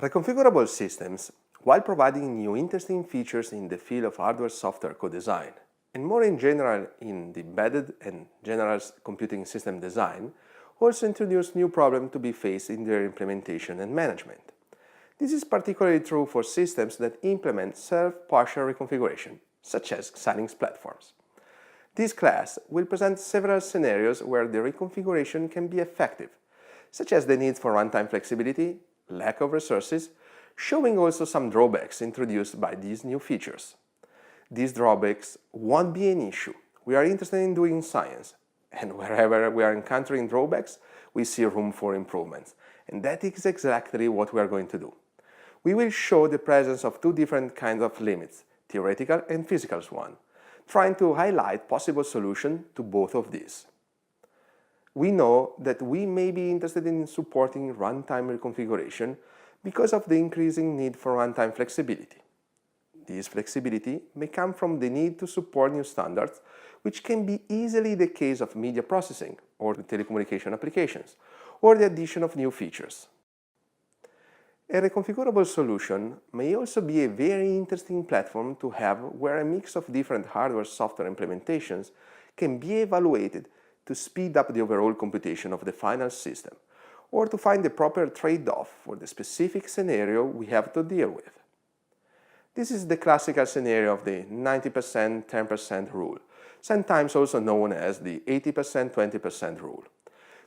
Reconfigurable systems, while providing new interesting features in the field of hardware-software co-design, and more in general in the embedded and general computing system design, also introduce new problems to be faced in their implementation and management. This is particularly true for systems that implement self-partial reconfiguration, such as Xilinx platforms. This class will present several scenarios where the reconfiguration can be effective, such as the need for runtime flexibility, lack of resources, showing also some drawbacks introduced by these new features. These drawbacks won't be an issue. We are interested in doing science, and wherever we are encountering drawbacks, we see room for improvements, and that is exactly what we are going to do. We will show the presence of two different kinds of limits, theoretical and physical ones, trying to highlight possible solutions to both of these. We know that we may be interested in supporting runtime reconfiguration because of the increasing need for runtime flexibility. This flexibility may come from the need to support new standards, which can be easily the case of media processing or telecommunication applications, or the addition of new features. A reconfigurable solution may also be a very interesting platform to have where a mix of different hardware-software implementations can be evaluated to speed up the overall computation of the final system, or to find the proper trade-off for the specific scenario we have to deal with. This is the classical scenario of the 90% 10% rule, sometimes also known as the 80% 20% rule.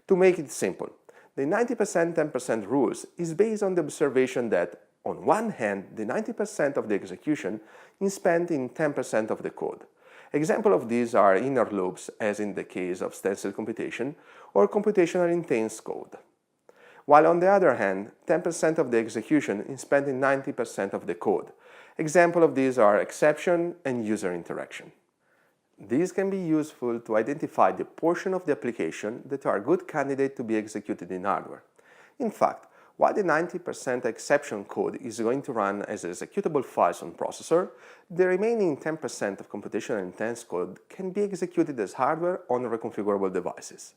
To make it simple, the 90% 10% rules is based on the observation that, on one hand, the 90% of the execution is spent in 10% of the code. Examples of these are inner loops, as in the case of stencil computation, or computational intense code. While on the other hand, 10% of the execution is spent in 90% of the code. Examples of these are exception and user interaction. These can be useful to identify the portion of the application that are good candidates to be executed in hardware. In fact, while the 90% exception code is going to run as executable files on processor, the remaining 10% of computational intense code can be executed as hardware on reconfigurable devices.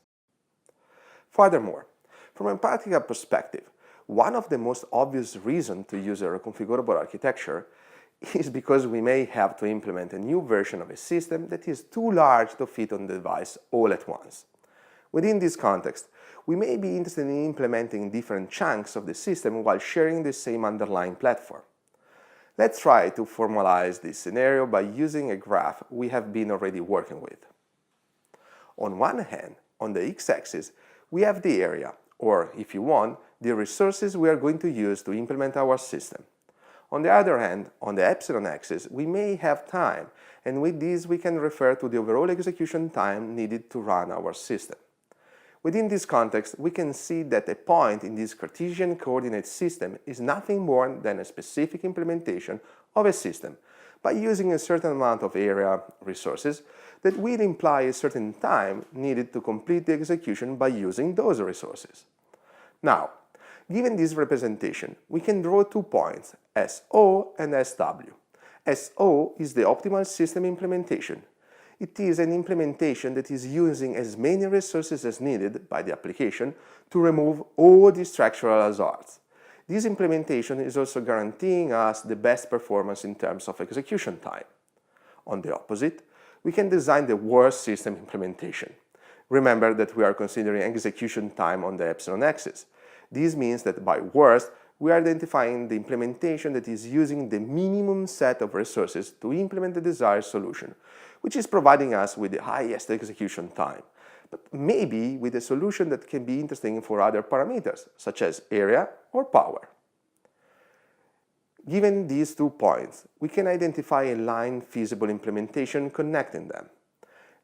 Furthermore, from a practical perspective, one of the most obvious reasons to use a reconfigurable architecture is because we may have to implement a new version of a system that is too large to fit on the device all at once. Within this context, we may be interested in implementing different chunks of the system while sharing the same underlying platform. Let's try to formalize this scenario by using a graph we have been already working with. On one hand, on the x-axis, we have the area, or if you want, the resources we are going to use to implement our system. On the other hand, on the epsilon axis, we may have time, and with this we can refer to the overall execution time needed to run our system. Within this context, we can see that a point in this Cartesian coordinate system is nothing more than a specific implementation of a system by using a certain amount of area resources that will imply a certain time needed to complete the execution by using those resources. Now, given this representation, we can draw 2 points, SO and SW. SO is the optimal system implementation. It is an implementation that is using as many resources as needed by the application to remove all the structural hazards. This implementation is also guaranteeing us the best performance in terms of execution time. On the opposite, we can design the worst system implementation. Remember that we are considering execution time on the epsilon axis. This means that by worst, we are identifying the implementation that is using the minimum set of resources to implement the desired solution, which is providing us with the highest execution time, but maybe with a solution that can be interesting for other parameters, such as area or power. Given these 2 points, we can identify a line feasible implementation connecting them.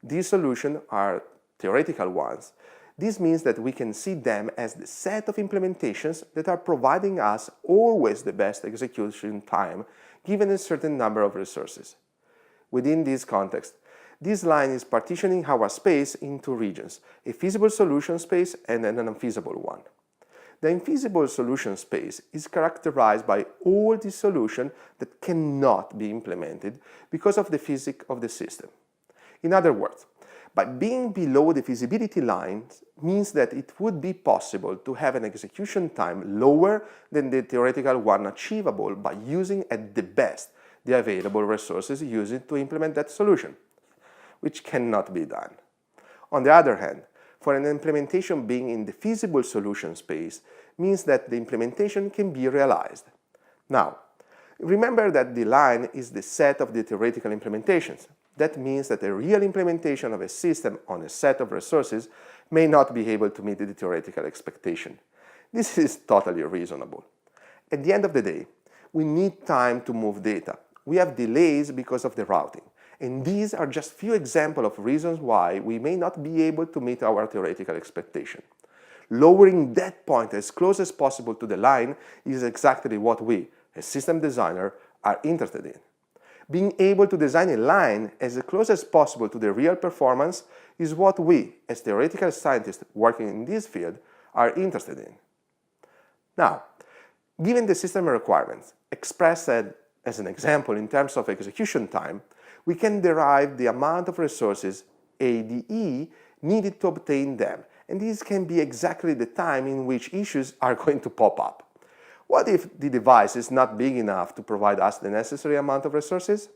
These solutions are theoretical ones. This means that we can see them as the set of implementations that are providing us always the best execution time given a certain number of resources. Within this context, this line is partitioning our space into regions, a feasible solution space and an unfeasible one. The infeasible solution space is characterized by all the solutions that cannot be implemented because of the physics of the system. In other words, But being below the feasibility line means that it would be possible to have an execution time lower than the theoretical one achievable by using at the best the available resources used to implement that solution, which cannot be done. On the other hand, for an implementation being in the feasible solution space means that the implementation can be realized. Now, remember that the line is the set of the theoretical implementations. That means that a real implementation of a system on a set of resources may not be able to meet the theoretical expectation. This is totally reasonable. At the end of the day, we need time to move data. We have delays because of the routing. And these are just few examples of reasons why we may not be able to meet our theoretical expectation. Lowering that point as close as possible to the line is exactly what we, as system designer, are interested in. Being able to design a line as close as possible to the real performance is what we, as theoretical scientists working in this field, are interested in. Now, given the system requirements, expressed as an example in terms of execution time, we can derive the amount of resources, ADE, needed to obtain them, and this can be exactly the time in which issues are going to pop up. What if the device is not big enough to provide us the necessary amount of resources?